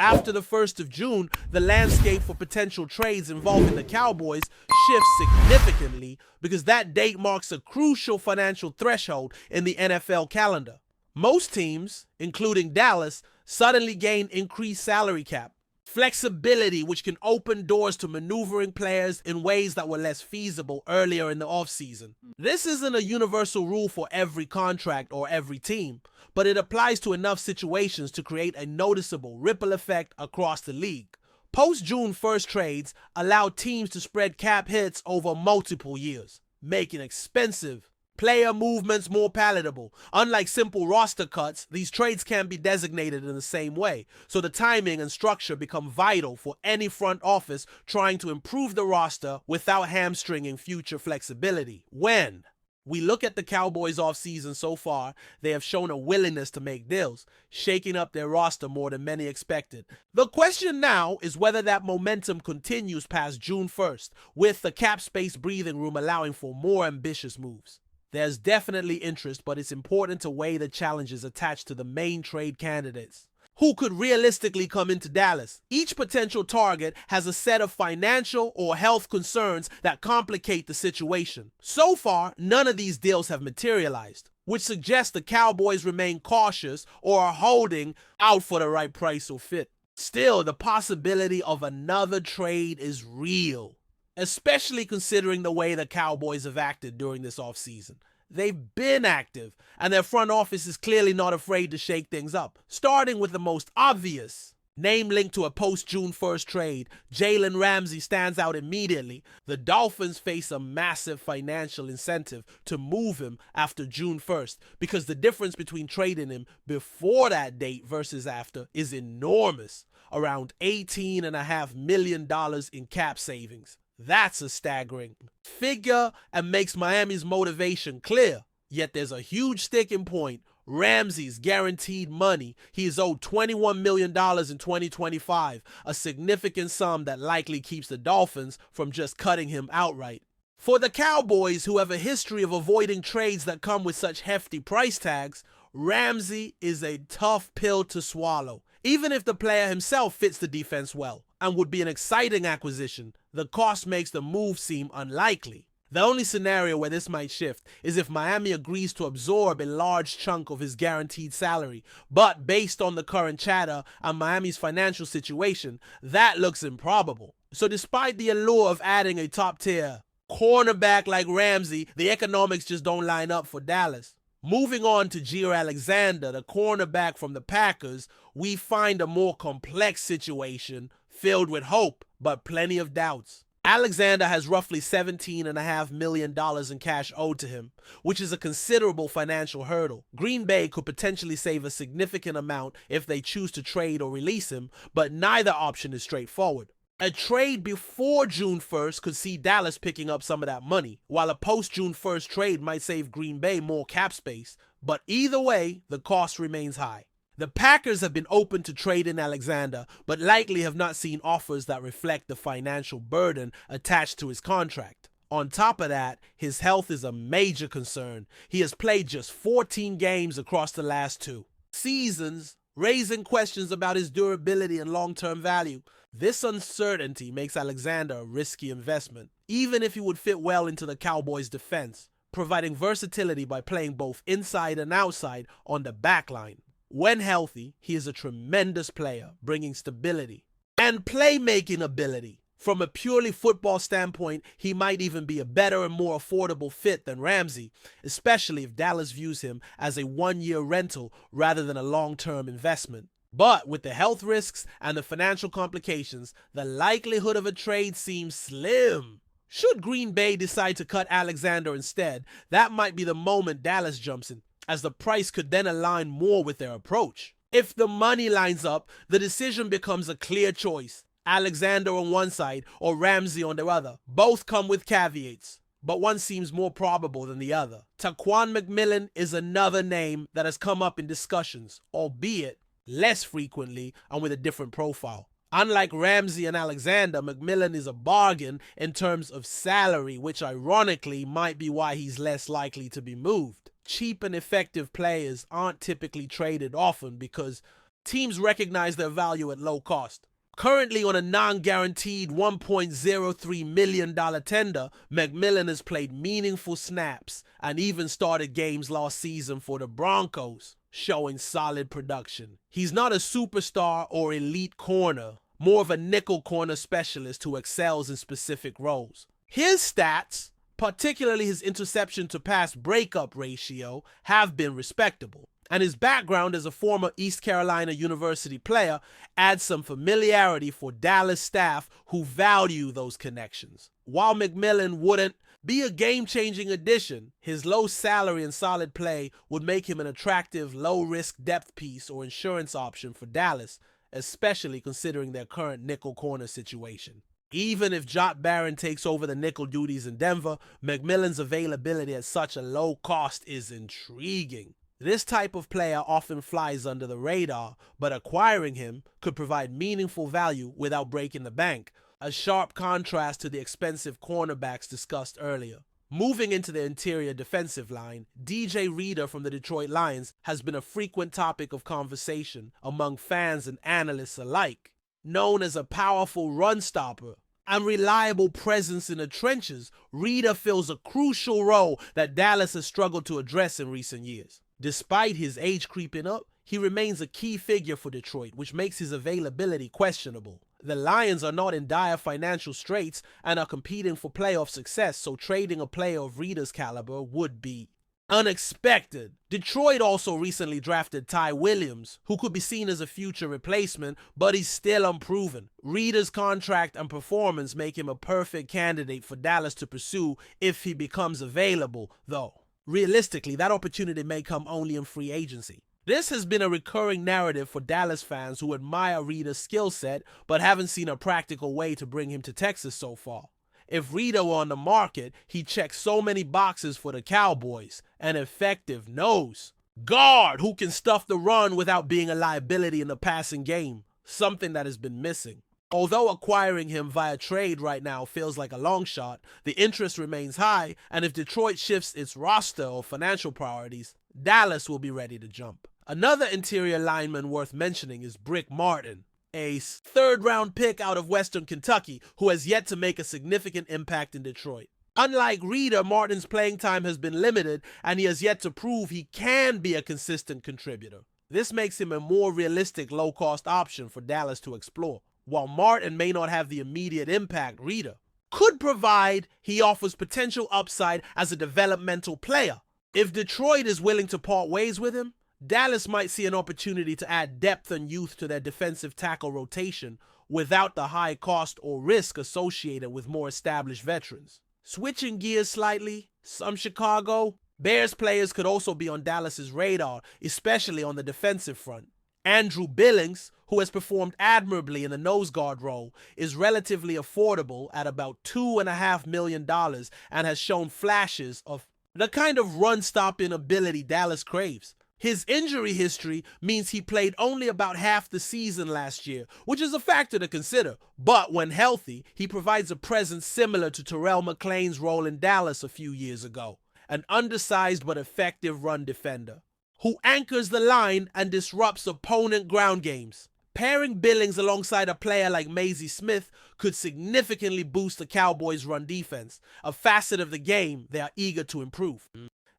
After the 1st of June, the landscape for potential trades involving the Cowboys shifts significantly because that date marks a crucial financial threshold in the NFL calendar. Most teams, including Dallas, suddenly gain increased salary cap, flexibility which can open doors to maneuvering players in ways that were less feasible earlier in the offseason. This isn't a universal rule for every contract or every team, but it applies to enough situations to create a noticeable ripple effect across the league. Post-June 1st trades allow teams to spread cap hits over multiple years, making expensive player movements more palatable. Unlike simple roster cuts, these trades can be designated in the same way, so the timing and structure become vital for any front office trying to improve the roster without hamstringing future flexibility. When we look at the Cowboys offseason so far, they have shown a willingness to make deals, shaking up their roster more than many expected. The question now is whether that momentum continues past June 1st, with the cap space breathing room allowing for more ambitious moves. There's definitely interest, but it's important to weigh the challenges attached to the main trade candidates. Who could realistically come into Dallas? Each potential target has a set of financial or health concerns that complicate the situation. So far, none of these deals have materialized, which suggests the Cowboys remain cautious or are holding out for the right price or fit. Still, the possibility of another trade is real, especially considering the way the Cowboys have acted during this offseason. They've been active, and their front office is clearly not afraid to shake things up. Starting with the most obvious name linked to a post-June 1st trade, Jalen Ramsey stands out immediately. The Dolphins face a massive financial incentive to move him after June 1st because the difference between trading him before that date versus after is enormous, around $18.5 million in cap savings. That's a staggering figure and makes Miami's motivation clear. Yet there's a huge sticking point. Ramsey's guaranteed money. He is owed $21 million in 2025, a significant sum that likely keeps the Dolphins from just cutting him outright. For the Cowboys, who have a history of avoiding trades that come with such hefty price tags, Ramsey is a tough pill to swallow. Even if the player himself fits the defense well and would be an exciting acquisition, the cost makes the move seem unlikely. The only scenario where this might shift is if Miami agrees to absorb a large chunk of his guaranteed salary, but based on the current chatter and Miami's financial situation, that looks improbable. So despite the allure of adding a top-tier cornerback like Ramsey, the economics just don't line up for Dallas. Moving on to Jaire Alexander, the cornerback from the Packers, we find a more complex situation filled with hope, but plenty of doubts. Alexander has roughly $17.5 million in cash owed to him, which is a considerable financial hurdle. Green Bay could potentially save a significant amount if they choose to trade or release him, but neither option is straightforward. A trade before June 1st could see Dallas picking up some of that money, while a post-June 1st trade might save Green Bay more cap space, but either way, the cost remains high. The Packers have been open to trading Alexander, but likely have not seen offers that reflect the financial burden attached to his contract. On top of that, his health is a major concern. He has played just 14 games across the last 2 seasons, raising questions about his durability and long-term value. This uncertainty makes Alexander a risky investment, even if he would fit well into the Cowboys' defense, providing versatility by playing both inside and outside on the back line. When healthy, he is a tremendous player, bringing stability and playmaking ability. From a purely football standpoint, he might even be a better and more affordable fit than Ramsey, especially if Dallas views him as a one-year rental rather than a long-term investment. But with the health risks and the financial complications, the likelihood of a trade seems slim. Should Green Bay decide to cut Alexander instead, that might be the moment Dallas jumps in, as the price could then align more with their approach. If the money lines up, the decision becomes a clear choice. Alexander on one side or Ramsey on the other. Both come with caveats, but one seems more probable than the other. Taquan McMillan is another name that has come up in discussions, albeit less frequently and with a different profile. Unlike Ramsey and Alexander, McMillan is a bargain in terms of salary, which ironically might be why he's less likely to be moved. Cheap and effective players aren't typically traded often because teams recognize their value at low cost. Currently on a non-guaranteed $1.03 million tender, McMillan has played meaningful snaps and even started games last season for the Broncos, showing solid production. He's not a superstar or elite corner, more of a nickel corner specialist who excels in specific roles. His stats, particularly his interception to pass breakup ratio, have been respectable. And his background as a former East Carolina University player adds some familiarity for Dallas staff who value those connections. While McMillan wouldn't be a game-changing addition, his low salary and solid play would make him an attractive, low-risk depth piece or insurance option for Dallas, especially considering their current nickel corner situation. Even if Jot Barron takes over the nickel duties in Denver, McMillan's availability at such a low cost is intriguing. This type of player often flies under the radar, but acquiring him could provide meaningful value without breaking the bank, a sharp contrast to the expensive cornerbacks discussed earlier. Moving into the interior defensive line, DJ Reader from the Detroit Lions has been a frequent topic of conversation among fans and analysts alike. Known as a powerful run stopper and reliable presence in the trenches, Reader fills a crucial role that Dallas has struggled to address in recent years. Despite his age creeping up, he remains a key figure for Detroit, which makes his availability questionable. The Lions are not in dire financial straits and are competing for playoff success, so trading a player of Reader's caliber would be unexpected. Detroit also recently drafted Ty Williams, who could be seen as a future replacement, but he's still unproven. Reader's contract and performance make him a perfect candidate for Dallas to pursue if he becomes available, though. Realistically, that opportunity may come only in free agency. This has been a recurring narrative for Dallas fans who admire Reader's skill set but haven't seen a practical way to bring him to Texas so far. If Reader were on the market, he checks so many boxes for the Cowboys. An effective nose guard who can stuff the run without being a liability in the passing game, something that has been missing. Although acquiring him via trade right now feels like a long shot, the interest remains high, and if Detroit shifts its roster or financial priorities, Dallas will be ready to jump. Another interior lineman worth mentioning is Brick Martin, a third-round pick out of Western Kentucky who has yet to make a significant impact in Detroit. Unlike Reader, Martin's playing time has been limited, and he has yet to prove he can be a consistent contributor. This makes him a more realistic low-cost option for Dallas to explore. While Martin may not have the immediate impact Reader could provide, he offers potential upside as a developmental player. If Detroit is willing to part ways with him, Dallas might see an opportunity to add depth and youth to their defensive tackle rotation without the high cost or risk associated with more established veterans. Switching gears slightly, some Chicago Bears players could also be on Dallas's radar, especially on the defensive front. Andrew Billings, who has performed admirably in the nose guard role, is relatively affordable at about $2.5 million and has shown flashes of the kind of run-stopping ability Dallas craves. His injury history means he played only about half the season last year, which is a factor to consider. But when healthy, he provides a presence similar to Terrell McClain's role in Dallas a few years ago, an undersized but effective run defender who anchors the line and disrupts opponent ground games. Pairing Billings alongside a player like Maisie Smith could significantly boost the Cowboys' run defense, a facet of the game they are eager to improve.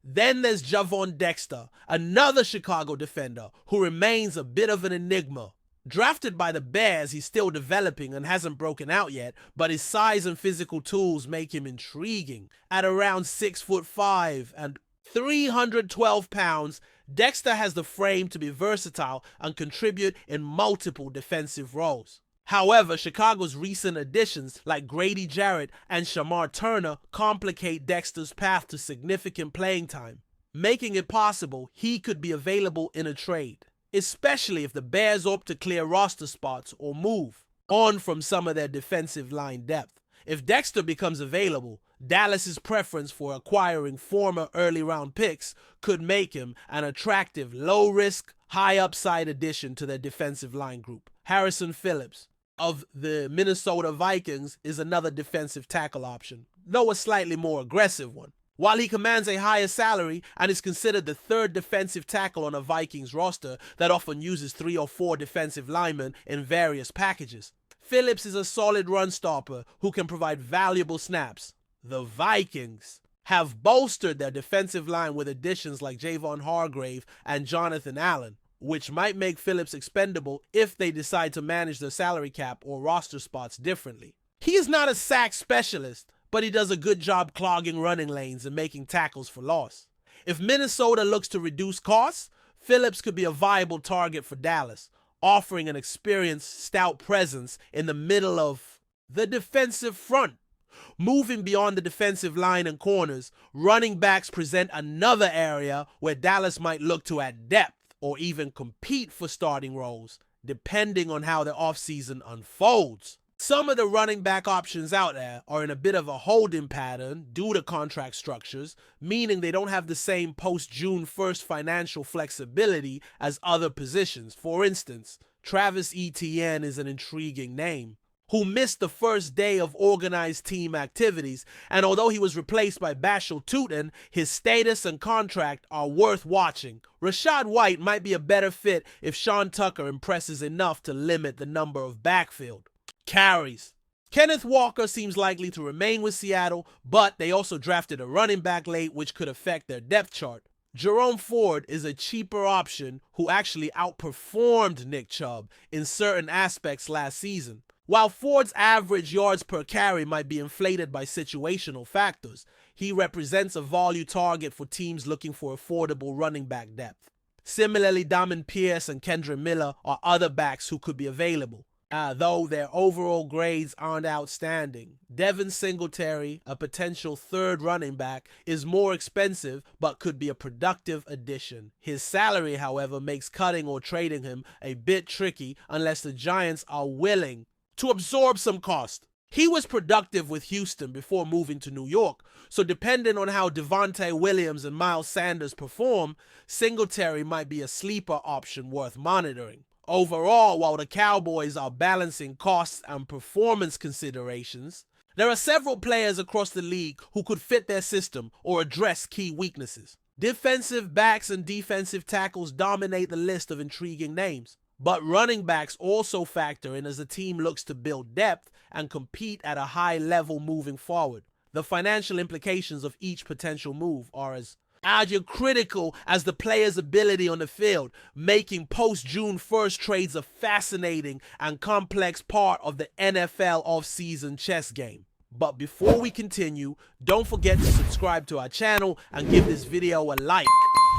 Then there's Javon Dexter, another Chicago defender who remains a bit of an enigma. Drafted by the Bears, he's still developing and hasn't broken out yet, but his size and physical tools make him intriguing. At around 6'5" and 312 pounds, Dexter has the frame to be versatile and contribute in multiple defensive roles. However, Chicago's recent additions like Grady Jarrett and Shamar Turner complicate Dexter's path to significant playing time, making it possible he could be available in a trade, especially if the Bears opt to clear roster spots or move on from some of their defensive line depth. If Dexter becomes available, Dallas's preference for acquiring former early-round picks could make him an attractive, low-risk, high-upside addition to their defensive line group. Harrison Phillips of the Minnesota Vikings is another defensive tackle option, though a slightly more aggressive one. While he commands a higher salary and is considered the third defensive tackle on a Vikings roster that often uses 3 or 4 defensive linemen in various packages, Phillips is a solid run stopper who can provide valuable snaps. The Vikings have bolstered their defensive line with additions like Javon Hargrave and Jonathan Allen, which might make Phillips expendable if they decide to manage their salary cap or roster spots differently. He is not a sack specialist, but he does a good job clogging running lanes and making tackles for loss. If Minnesota looks to reduce costs, Phillips could be a viable target for Dallas, offering an experienced, stout presence in the middle of the defensive front. Moving beyond the defensive line and corners, running backs present another area where Dallas might look to add depth or even compete for starting roles, depending on how the offseason unfolds. Some of the running back options out there are in a bit of a holding pattern due to contract structures, meaning they don't have the same post-June 1st financial flexibility as other positions. For instance, Travis Etienne is an intriguing name, who missed the first day of organized team activities, and although he was replaced by Bashal Tutin, his status and contract are worth watching. Rachaad White might be a better fit if Sean Tucker impresses enough to limit the number of backfield carries. Kenneth Walker seems likely to remain with Seattle, but they also drafted a running back late, which could affect their depth chart. Jerome Ford is a cheaper option who actually outperformed Nick Chubb in certain aspects last season. While Ford's average yards per carry might be inflated by situational factors, he represents a value target for teams looking for affordable running back depth. Similarly, Damon Pierce and Kendra Miller are other backs who could be available, though their overall grades aren't outstanding. Devin Singletary, a potential third running back, is more expensive but could be a productive addition. His salary, however, makes cutting or trading him a bit tricky unless the Giants are willing to absorb some cost. He was productive with Houston before moving to New York, so depending on how Devontae Williams and Miles Sanders perform, Singletary might be a sleeper option worth monitoring. Overall, while the Cowboys are balancing costs and performance considerations, there are several players across the league who could fit their system or address key weaknesses. Defensive backs and defensive tackles dominate the list of intriguing names, but running backs also factor in as the team looks to build depth and compete at a high level moving forward. The financial implications of each potential move are as critical as the player's ability on the field, making post-June 1st trades a fascinating and complex part of the NFL offseason chess game. But before we continue, don't forget to subscribe to our channel and give this video a like.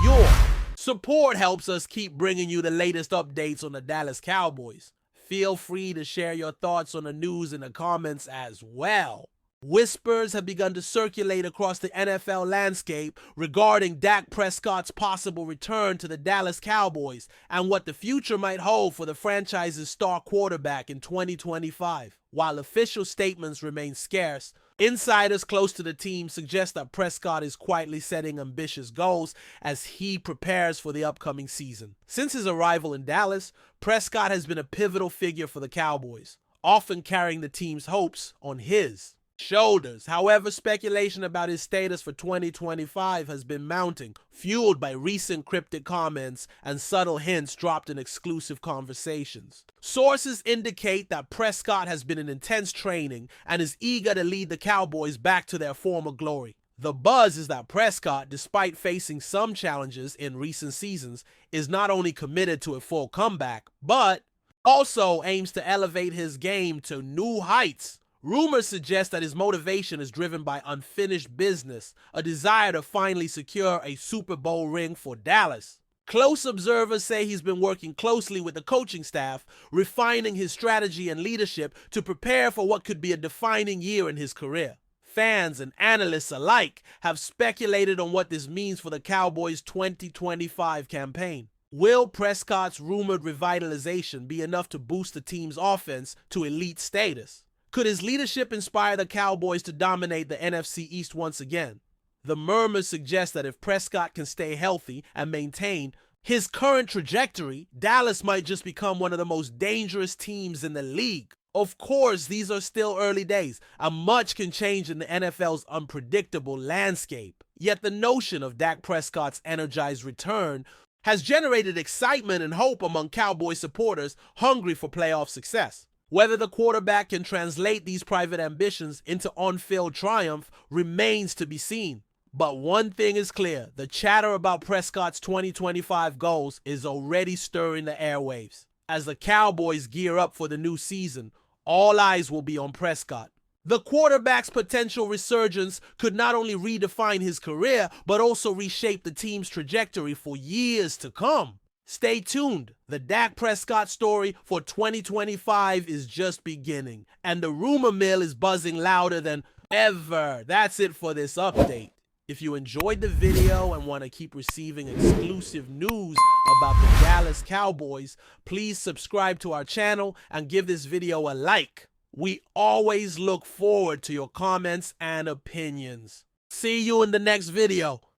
Your support helps us keep bringing you the latest updates on the Dallas Cowboys. Feel free to share your thoughts on the news in the comments as well. Whispers have begun to circulate across the NFL landscape regarding Dak Prescott's possible return to the Dallas Cowboys and what the future might hold for the franchise's star quarterback in 2025. While official statements remain scarce, insiders close to the team suggest that Prescott is quietly setting ambitious goals as he prepares for the upcoming season. Since his arrival in Dallas, Prescott has been a pivotal figure for the Cowboys, often carrying the team's hopes on his shoulders. However, speculation about his status for 2025 has been mounting, fueled by recent cryptic comments and subtle hints dropped in exclusive conversations. Sources indicate that Prescott has been in intense training and is eager to lead the Cowboys back to their former glory. The buzz is that Prescott, despite facing some challenges in recent seasons, is not only committed to a full comeback, but also aims to elevate his game to new heights. Rumors suggest that his motivation is driven by unfinished business, a desire to finally secure a Super Bowl ring for Dallas. Close observers say he's been working closely with the coaching staff, refining his strategy and leadership to prepare for what could be a defining year in his career. Fans and analysts alike have speculated on what this means for the Cowboys' 2025 campaign. Will Prescott's rumored revitalization be enough to boost the team's offense to elite status? Could his leadership inspire the Cowboys to dominate the NFC East once again? The murmurs suggest that if Prescott can stay healthy and maintain his current trajectory, Dallas might just become one of the most dangerous teams in the league. Of course, these are still early days, and much can change in the NFL's unpredictable landscape. Yet the notion of Dak Prescott's energized return has generated excitement and hope among Cowboys supporters hungry for playoff success. Whether the quarterback can translate these private ambitions into on-field triumph remains to be seen. But one thing is clear, the chatter about Prescott's 2025 goals is already stirring the airwaves. As the Cowboys gear up for the new season, all eyes will be on Prescott. The quarterback's potential resurgence could not only redefine his career, but also reshape the team's trajectory for years to come. Stay tuned. The Dak Prescott story for 2025 is just beginning, and the rumor mill is buzzing louder than ever. That's it for this update. If you enjoyed the video and want to keep receiving exclusive news about the Dallas Cowboys, please subscribe to our channel and give this video a like. We always look forward to your comments and opinions. See you in the next video.